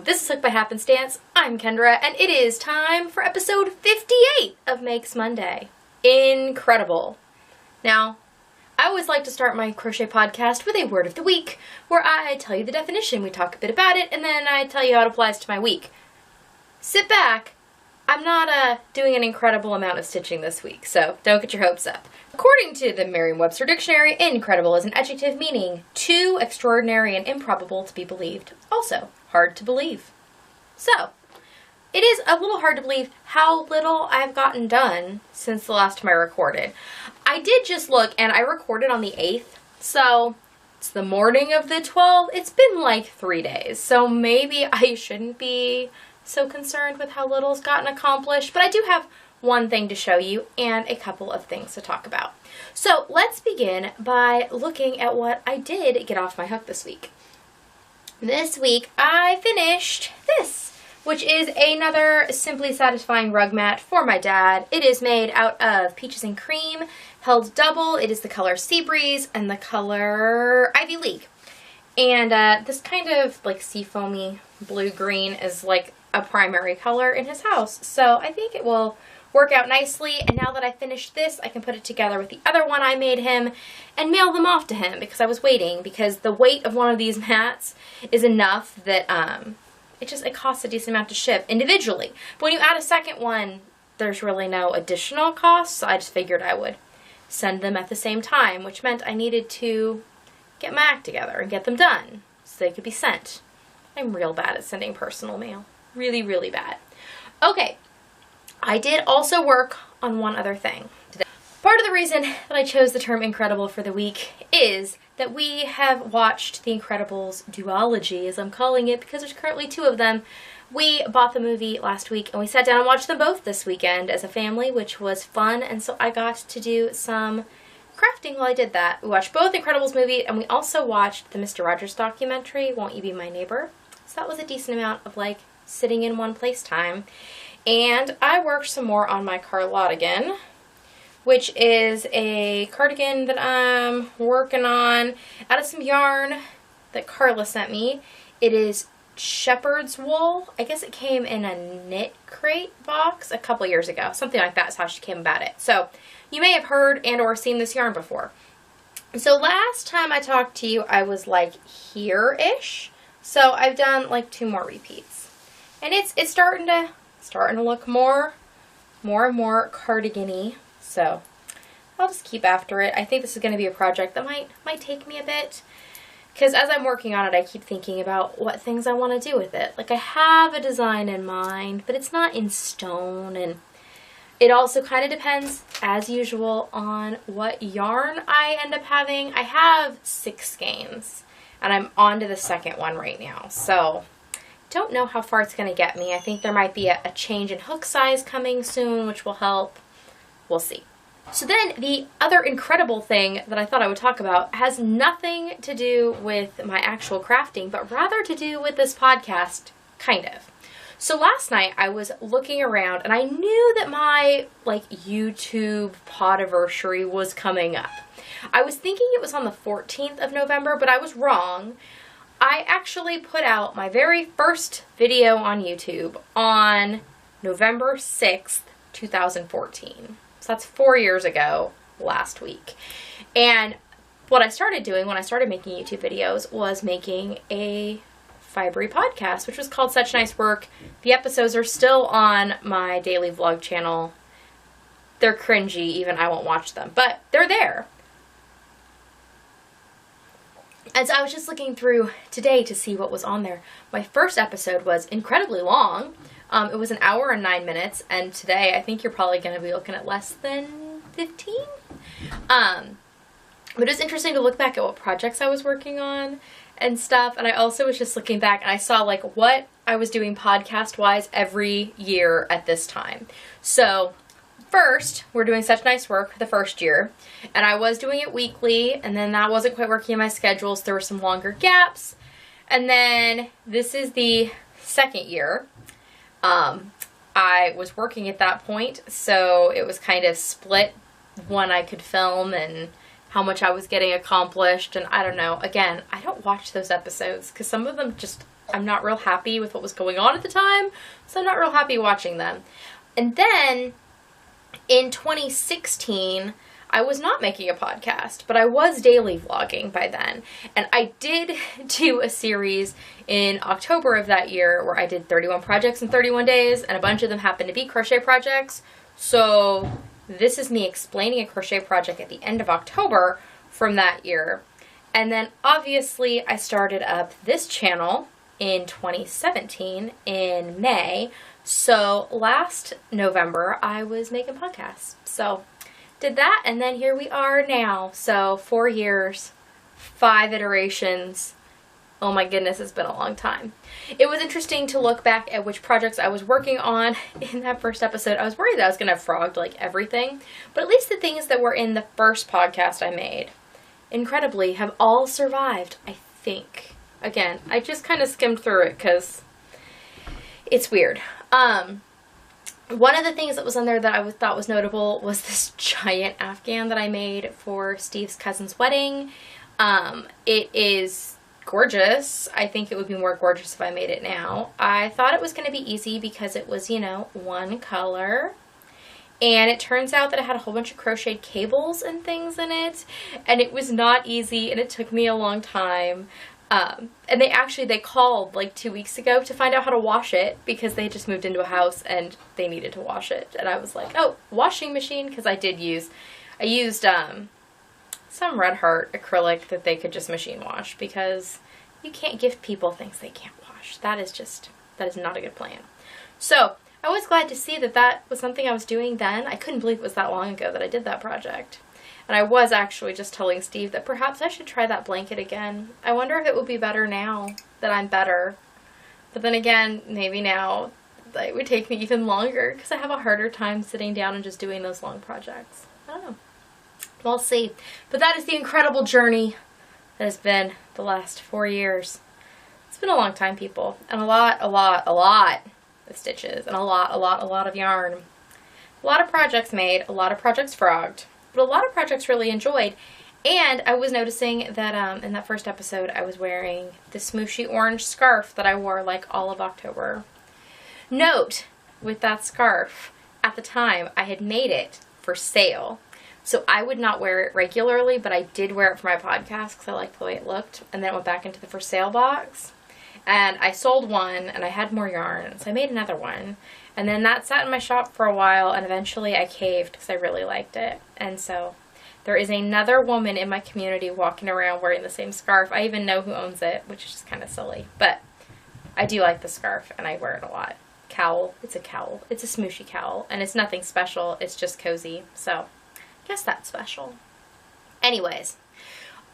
This is Hooked by Happenstance. I'm Kendra, and it is time for episode 58 of Makes Monday. Incredible. Now, I always like to start my crochet podcast with a word of the week, where I tell you the definition, we talk a bit about it, and then I tell you how it applies to my week. Sit back. I'm not doing an incredible amount of stitching this week, so don't get your hopes up. According to the Merriam-Webster Dictionary, incredible is an adjective meaning too extraordinary and improbable to be believed. Also, hard to believe. So, it is a little hard to believe how little I've gotten done since the last time I recorded. I did just look, and I recorded on the 8th, so it's the morning of the 12th. It's been like 3 days, so maybe I shouldn't be so concerned with how little's gotten accomplished, but I do have one thing to show you and a couple of things to talk about. So let's begin by looking at what I did get off my hook this week. This week I finished this, which is another Simply Satisfying rug mat for my dad. It is made out of peaches and cream, held double. It is the color Sea Breeze and the color Ivy League. And this kind of like seafoamy blue-green is like a primary color in his house. So I think it will work out nicely. And now that I finished this, I can put it together with the other one I made him and mail them off to him because I was waiting, because the weight of one of these mats is enough that it costs a decent amount to ship individually. But when you add a second one, there's really no additional cost. So I just figured I would send them at the same time, which meant I needed to get my act together and get them done so they could be sent. I'm real bad at sending personal mail. Really, really bad. Okay, I did also work on one other thing today. Part of the reason that I chose the term incredible for the week is that we have watched The Incredibles duology, as I'm calling it, because there's currently 2 of them. We bought the movie last week and we sat down and watched them both this weekend as a family, which was fun, and so I got to do some crafting while I did that. We watched both Incredibles movie, and we also watched the Mr. Rogers documentary, Won't You Be My Neighbor? So that was a decent amount of like sitting in one place time. And I worked some more on my cardigan, which is a cardigan that I'm working on out of some yarn that Carla sent me. It is shepherd's wool. I guess it came in a knit crate box a couple years ago. Something like that is how she came about it. So you may have heard and or seen this yarn before. So last time I talked to you, I was like here-ish. So I've done like 2 more repeats. And it's starting to look more and more cardigan-y. So I'll just keep after it. I think this is going to be a project that might take me a bit, because as I'm working on it, I keep thinking about what things I want to do with it. Like, I have a design in mind, but it's not in stone, and it also kind of depends, as usual, on what yarn I end up having. I have 6 skeins, and I'm on to the second one right now, so don't know how far it's going to get me. I think there might be a change in hook size coming soon, which will help. We'll see. So then the other incredible thing that I thought I would talk about has nothing to do with my actual crafting, but rather to do with this podcast, kind of. So last night I was looking around and I knew that my like YouTube podiversary was coming up. I was thinking it was on the 14th of November, but I was wrong. I actually put out my very first video on YouTube on November 6th, 2014. So that's 4 years ago last week. And what I started doing when I started making YouTube videos was making a fibery podcast, which was called Such Nice Work. The episodes are still on my daily vlog channel. They're cringy, even I won't watch them, but they're there. And so I was just looking through today to see what was on there. My first episode was incredibly long. It was 1 hour and 9 minutes, and today I think you're probably going to be looking at less than 15. But it was interesting to look back at what projects I was working on and stuff, and I also was just looking back and I saw like what I was doing podcast-wise every year at this time. So first, we're doing Such Nice Work the first year, and I was doing it weekly, and then that wasn't quite working in my schedule, so there were some longer gaps. And then this is the second year. I was working at that point, so it was kind of split when I could film and how much I was getting accomplished, and I don't know. Again, I don't watch those episodes because some of them just I'm not real happy with what was going on at the time, so I'm not real happy watching them. And then in 2016, I was not making a podcast, but I was daily vlogging by then. And I did do a series in October of that year where I did 31 projects in 31 days, and a bunch of them happened to be crochet projects. So this is me explaining a crochet project at the end of October from that year. And then obviously I started up this channel in 2017 in May. So last November I was making podcasts. So did that, and then here we are now. So 4 years, 5 iterations. Oh my goodness, it's been a long time. It was interesting to look back at which projects I was working on in that first episode. I was worried that I was going to have frogged like everything, but at least the things that were in the first podcast I made, incredibly, have all survived, I think. Again, I just kind of skimmed through it because it's weird. One of the things that was on there that I thought was notable was this giant Afghan that I made for Steve's cousin's wedding. It is gorgeous. I think it would be more gorgeous if I made it now. I thought it was going to be easy because it was, you know, one color. And it turns out that it had a whole bunch of crocheted cables and things in it. And it was not easy, and it took me a long time. And they called like 2 weeks ago to find out how to wash it because they had just moved into a house and they needed to wash it. And I was like, oh, washing machine, because I used some Red Heart acrylic that they could just machine wash, because you can't give people things they can't wash. That is not a good plan. So I was glad to see that that was something I was doing then. I couldn't believe it was that long ago that I did that project. And I was actually just telling Steve that perhaps I should try that blanket again. I wonder if it would be better now that I'm better. But then again, maybe now it would take me even longer because I have a harder time sitting down and just doing those long projects. I don't know. We'll see. But that is the incredible journey that has been the last 4 years. It's been a long time, people. And a lot of stitches. And a lot of yarn. A lot of projects made. A lot of projects frogged. But a lot of projects really enjoyed. And I was noticing that in that first episode I was wearing this smooshy orange scarf that I wore like all of October. Note, with that scarf, at the time I had made it for sale. So I would not wear it regularly, but I did wear it for my podcast because I liked the way it looked. And then it went back into the for sale box. And I sold one and I had more yarn, so I made another one. And then that sat in my shop for a while, and eventually I caved because I really liked it. And so there is another woman in my community walking around wearing the same scarf. I even know who owns it, which is just kind of silly. But I do like the scarf, and I wear it a lot. Cowl. It's a cowl. It's a smooshy cowl. And it's nothing special. It's just cozy. So I guess that's special. Anyways,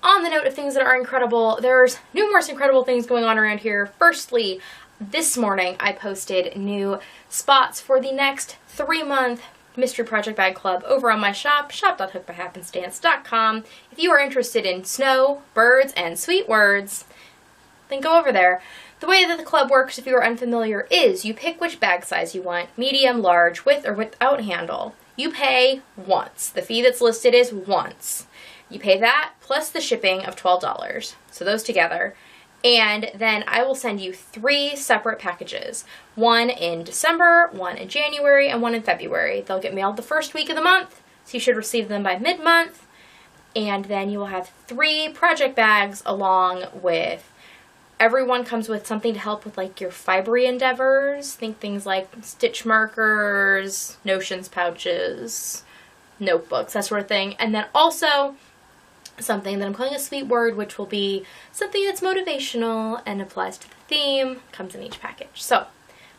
on the note of things that are incredible, there's numerous incredible things going on around here. Firstly, this morning I posted new spots for the next 3-month Mystery Project Bag Club over on my shop, shop.HookedByHappenstance.com. If you are interested in snow, birds, and sweet words, then go over there. The way that the club works, if you are unfamiliar, is you pick which bag size you want, medium, large, with or without handle. You pay once. The fee that's listed is once. You pay that plus the shipping of $12. So those together. And then I will send you 3 separate packages. One in December, one in January, and one in February. They'll get mailed the first week of the month, so you should receive them by mid-month. And then you will have 3 project bags along with, everyone comes with something to help with like your fibery endeavors. Think things like stitch markers, notions pouches, notebooks, that sort of thing. And then also something that I'm calling a sweet word, which will be something that's motivational and applies to the theme, comes in each package. So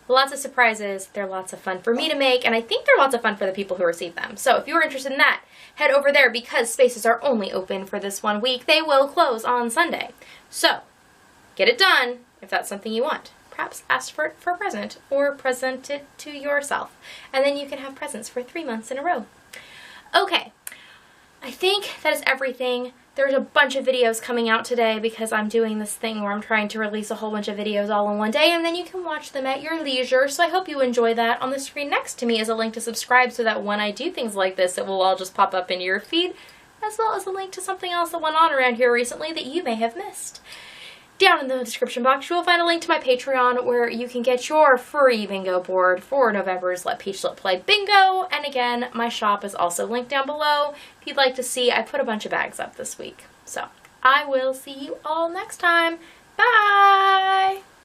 lots of surprises. They're lots of fun for me to make, and I think they're lots of fun for the people who receive them. So if you're interested in that, head over there because spaces are only open for this 1 week. They will close on Sunday. So get it done if that's something you want. Perhaps ask for it for a present or present it to yourself. And then you can have presents for 3 months in a row. Okay. I think that is everything. There's a bunch of videos coming out today because I'm doing this thing where I'm trying to release a whole bunch of videos all in one day, and then you can watch them at your leisure, so I hope you enjoy that. On the screen next to me is a link to subscribe so that when I do things like this, it will all just pop up in your feed, as well as a link to something else that went on around here recently that you may have missed. Down in the description box, you will find a link to my Patreon where you can get your free bingo board for November's Let Peach Let Play bingo. And again, my shop is also linked down below if you'd like to see. I put a bunch of bags up this week. So I will see you all next time. Bye!